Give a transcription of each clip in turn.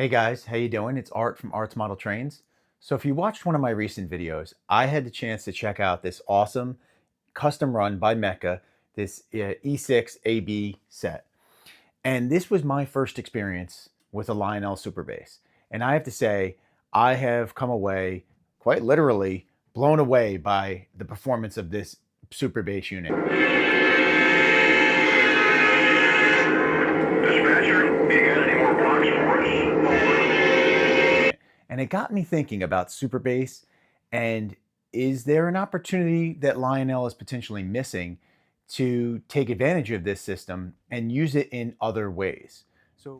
Hey guys, how you doing? It's Art from Art's Model Trains. So if you watched one of my recent videos, I had the chance to check out this awesome custom run by Mecca, this E6 AB set. And this was my first experience with a Lionel Super Bass. And I have to say, I have come away quite literally blown away by the performance of this Super Bass unit. Dispatcher, you got any more blocks for us? And it got me thinking about Super Bass and is there an opportunity that Lionel is potentially missing to take advantage of this system and use it in other ways?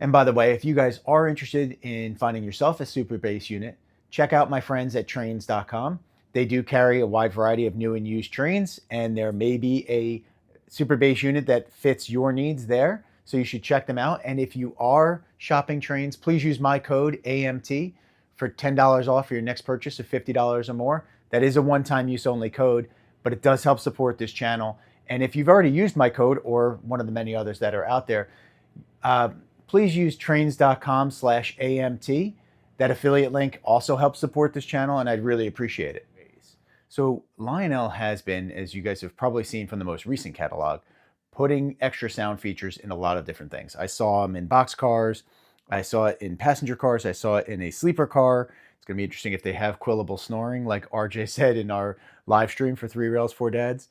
And by the way, if you guys are interested in finding yourself a Super Bass unit, check out my friends at trains.com. They do carry a wide variety of new and used trains, and there may be a Super Bass unit that fits your needs there. So you should check them out. And if you are shopping trains, please use my code AMT for $10 off your next purchase of $50 or more. That is a one-time use only code, but it does help support this channel. And if you've already used my code or one of the many others that are out there, please use trains.com/AMT. That affiliate link also helps support this channel, and I'd really appreciate it. So Lionel has been, as you guys have probably seen from the most recent catalog, putting extra sound features in a lot of different things. I saw them in box cars, I saw it in passenger cars, I saw it in a sleeper car. It's going to be interesting if they have quillable snoring, like RJ said in our live stream for 3 Rails 4 Dads.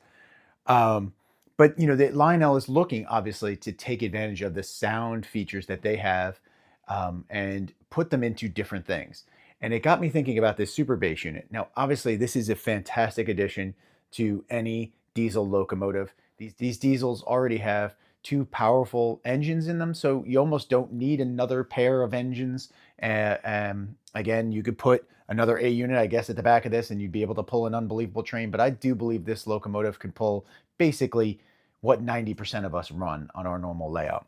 But you know, the Lionel is looking obviously to take advantage of the sound features that they have and put them into different things. And it got me thinking about this Super Bass unit. Now, obviously, this is a fantastic addition to any diesel locomotive. These diesels already have 2 powerful engines in them, so you almost don't need another pair of engines. Again, you could put another A unit, I guess, at the back of this, and you'd be able to pull an unbelievable train. But I do believe this locomotive can pull basically what 90% of us run on our normal layout.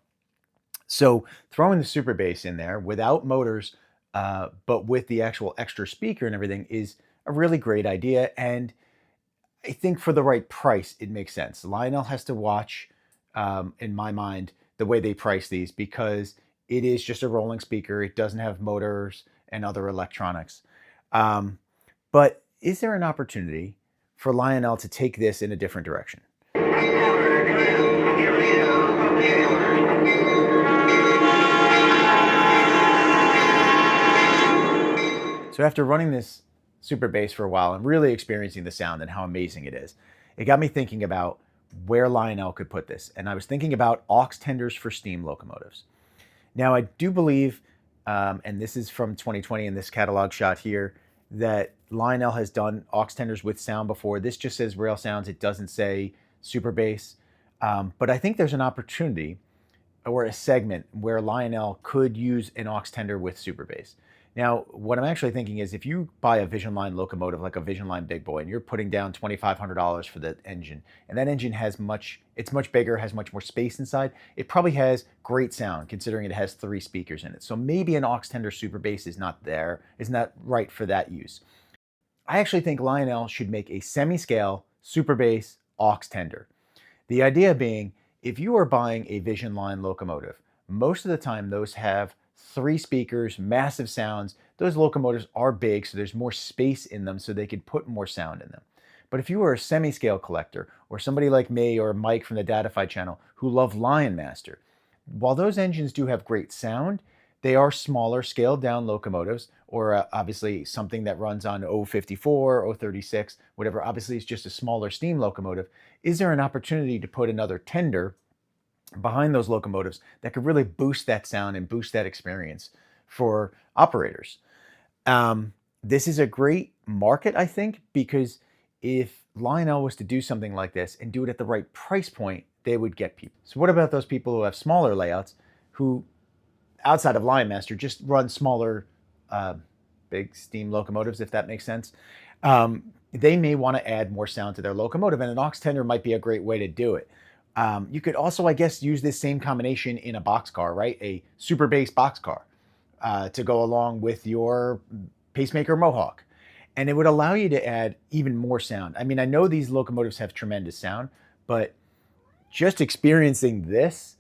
So throwing the Super Bass in there without motors, but with the actual extra speaker and everything is a really great idea. And I think for the right price, it makes sense. Lionel has to watch, in my mind, the way they price these because it is just a rolling speaker. It doesn't have motors and other electronics. But is there an opportunity for Lionel to take this in a different direction? So after running this Super Bass for a while and really experiencing the sound and how amazing it is, it got me thinking about where Lionel could put this. And I was thinking about aux tenders for steam locomotives. Now, I do believe, and this is from 2020 in this catalog shot here, that Lionel has done aux tenders with sound before. This just says rail sounds. It doesn't say Super Bass. But I think there's an opportunity or a segment where Lionel could use an aux tender with Super Bass. Now, what I'm actually thinking is if you buy a Vision Line locomotive, like a Vision Line Big Boy, and you're putting down $2,500 for the engine, and that engine has it's much bigger, has much more space inside, it probably has great sound considering it has 3 speakers in it. So maybe an aux tender Super Bass is not right for that use. I actually think Lionel should make a semi-scale Super Bass aux tender. The idea being, if you are buying a Vision Line locomotive, most of the time those have 3 speakers, massive sounds. Those locomotives are big, so there's more space in them so they could put more sound in them. But if you are a semi-scale collector, or somebody like me or Mike from the Datafy channel who love Lion Master, while those engines do have great sound, they are smaller, scaled down locomotives, or obviously something that runs on 054, 036, whatever. Obviously, it's just a smaller steam locomotive. Is there an opportunity to put another tender behind those locomotives that could really boost that sound and boost that experience for operators? This is a great market, I think, because if Lionel was to do something like this and do it at the right price point, they would get people. So what about those people who have smaller layouts who, outside of Lion Master, just run smaller, big steam locomotives, if that makes sense? They may want to add more sound to their locomotive, and an aux tender might be a great way to do it. You could also, I guess, use this same combination in a boxcar, right? A Super Bass boxcar to go along with your Pacemaker Mohawk. And it would allow you to add even more sound. I mean, I know these locomotives have tremendous sound, but just experiencing this,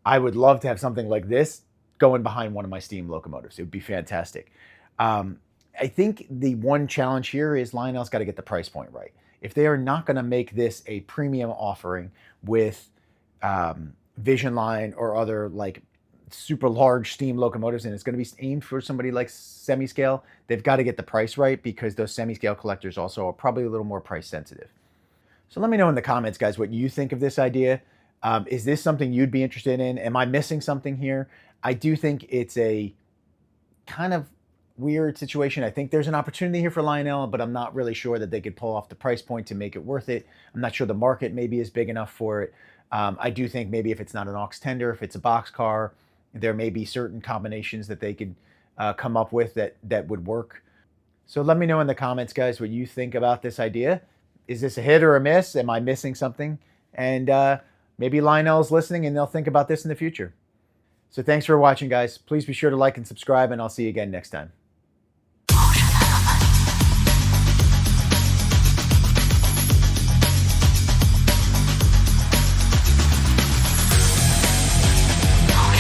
I would love to have something like this going behind one of my steam locomotives. It would be fantastic. I think the one challenge here is Lionel's got to get the price point right. If they are not going to make this a premium offering with Vision Line or other like super large steam locomotives, and it's going to be aimed for somebody like semi-scale, they've got to get the price right, because those semi-scale collectors also are probably a little more price sensitive. So let me know in the comments, guys, what you think of this idea. Is this something you'd be interested in? Am I missing something here? I do think it's a kind of weird situation. I think there's an opportunity here for Lionel, but I'm not really sure that they could pull off the price point to make it worth it. I'm not sure the market maybe is big enough for it. I do think maybe if it's not an aux tender, if it's a box car, there may be certain combinations that they could come up with that would work. So let me know in the comments, guys, what you think about this idea. Is this a hit or a miss? Am I missing something? And maybe Lionel's listening and they'll think about this in the future. So thanks for watching, guys. Please be sure to like and subscribe, and I'll see you again next time.